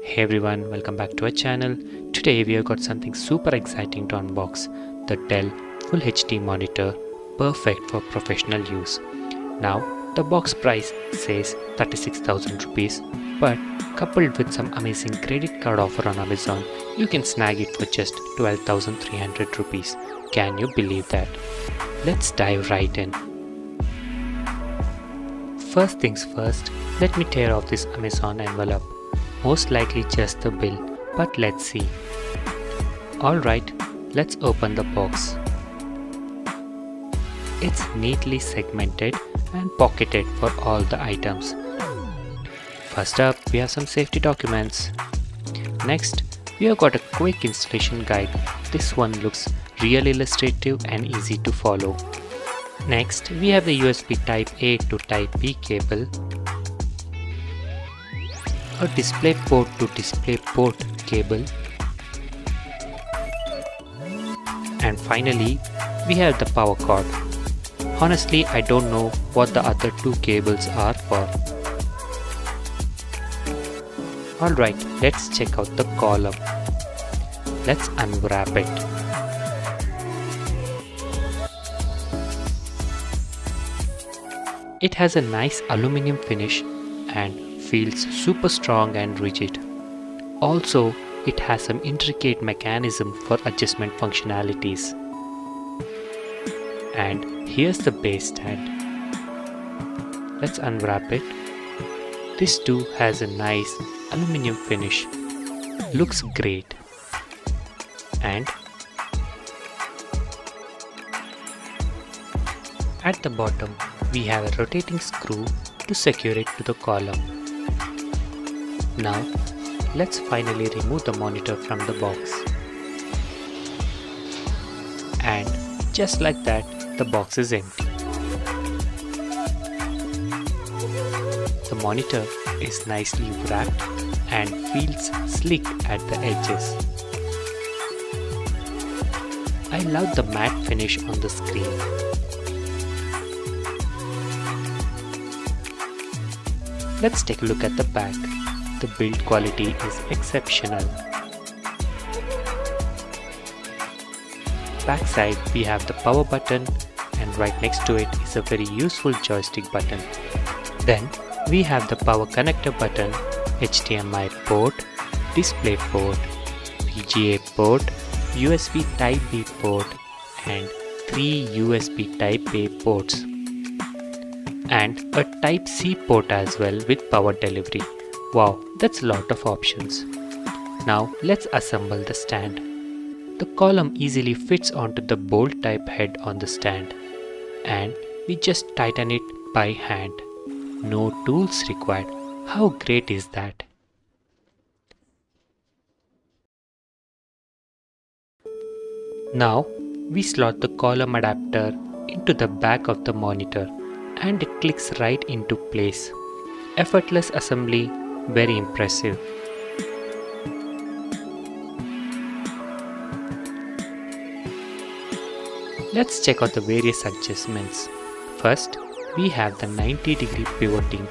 Hey everyone, welcome back to our channel. Today we have got something super exciting to unbox, the Dell Full HD monitor, perfect for professional use. Now the box price says 36,000 rupees, but coupled with some amazing credit card offer on Amazon, you can snag it for just 12,300 rupees. Can you believe that? Let's dive right in. First things first, let me tear off this Amazon envelope. Most likely just the bill, but let's see. Alright, let's open the box. It's neatly segmented and pocketed for all the items. First up, we have some safety documents. Next, we have got a quick installation guide. This one looks really illustrative and easy to follow. Next, we have the USB Type A to Type B cable, a DisplayPort to DisplayPort cable, and finally we have the power cord. Honestly, I don't know what the other two cables are for. Alright, let's check out the column. Let's unwrap it. It has a nice aluminum finish and feels super strong and rigid. Also, it has some intricate mechanism for adjustment functionalities. And here's the base stand. Let's unwrap it. This too has a nice aluminum finish. Looks great. And at the bottom, we have a rotating screw to secure it to the column. Now, let's finally remove the monitor from the box. And just like that, the box is empty. The monitor is nicely wrapped and feels sleek at the edges. I love the matte finish on the screen. Let's take a look at the back. The build quality is exceptional. Backside we have the power button, and right next to it is a very useful joystick button. Then we have the power connector button, HDMI port, display port, VGA port, USB Type B port, and 3 USB Type A ports, and a Type C port as well with power delivery. Wow, that's a lot of options. Now let's assemble the stand. The column easily fits onto the bolt type head on the stand, and we just tighten it by hand. No tools required. How great is that? Now we slot the column adapter into the back of the monitor, and it clicks right into place. Effortless assembly, very impressive. Let's check out the various adjustments. First, we have the 90-degree pivoting.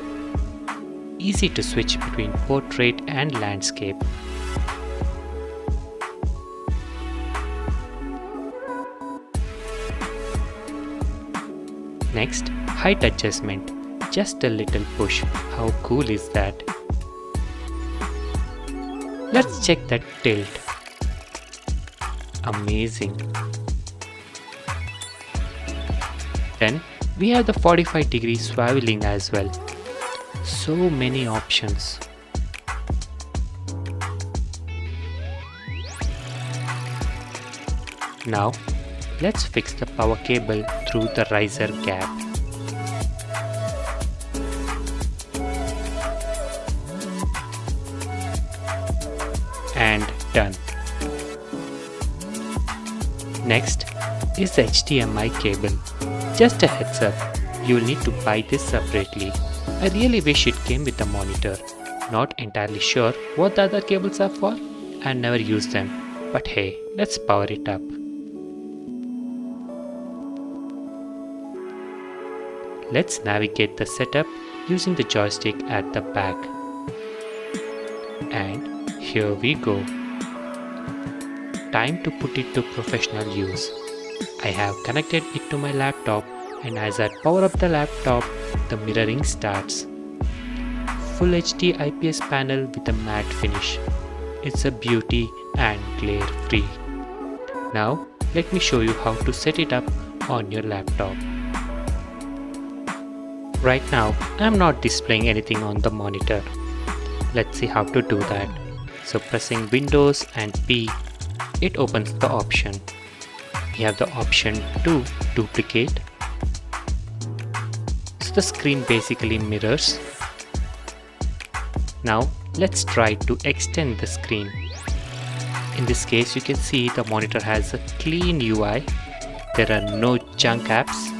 Easy to switch between portrait and landscape. Next, height adjustment. Just a little push. How cool is that? Let's check that tilt. Amazing. Then we have the 45-degree swiveling as well. So many options. Now let's fix the power cable through the riser gap. And done. Next is the HDMI cable. Just a heads up, you will need to buy this separately. I really wish it came with the monitor. Not entirely sure what the other cables are for and never used them. But hey, let's power it up. Let's navigate the setup using the joystick at the back. And Here we go. Time to put it to professional use. I have connected it to my laptop, and as I power up the laptop, the mirroring starts. Full HD IPS panel with a matte finish. It's a beauty and glare free. Now let me show you how to set it up on your laptop. Right now I am not displaying anything on the monitor. Let's see how to do that. So pressing Windows and P, it opens the option. We have the option to duplicate. So the screen basically mirrors. Now let's try to extend the screen. In this case, you can see the monitor has a clean UI. There are no junk apps.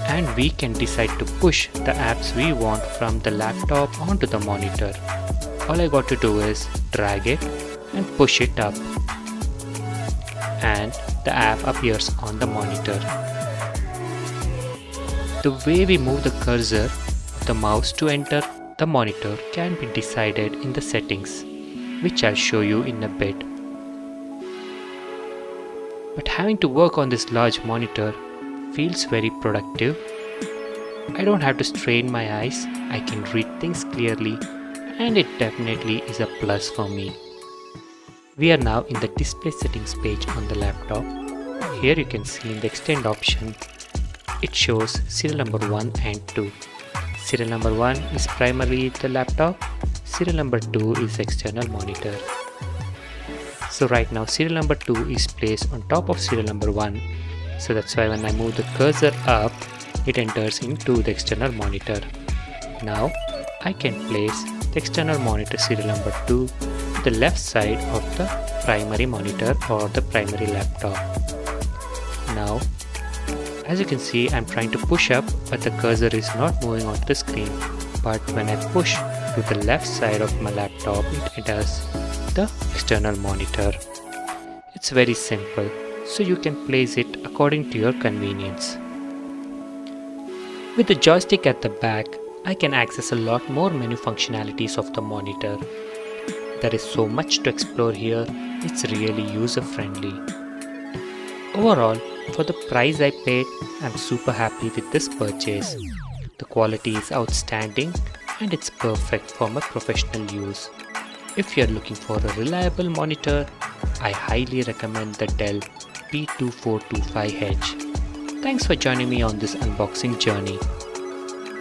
And we can decide to push the apps we want from the laptop onto the monitor. All I got to do is drag it and push it up. And the app appears on the monitor. The way we move the cursor of the mouse to enter the monitor can be decided in the settings, which I'll show you in a bit. But having to work on this large monitor feels very productive. I don't have to strain my eyes, I can read things clearly, and it definitely is a plus for me. We are now in the display settings page on the laptop. Here you can see in the extend option, it shows serial number 1 and 2. Serial number 1 is primarily the laptop, serial number 2 is external monitor. So right now serial number 2 is placed on top of serial number 1. So that's why when I move the cursor up, it enters into the external monitor. Now I can place the external monitor serial number 2 to the left side of the primary monitor or the primary laptop. Now as you can see, I'm trying to push up, but the cursor is not moving onto the screen. But when I push to the left side of my laptop, it enters the external monitor. It's very simple, so you can place it according to your convenience. With the joystick at the back, I can access a lot more menu functionalities of the monitor. There is so much to explore here, it's really user-friendly. Overall, for the price I paid, I'm super happy with this purchase. The quality is outstanding and it's perfect for my professional use. If you're looking for a reliable monitor, I highly recommend the Dell P2425H. Thanks for joining me on this unboxing journey.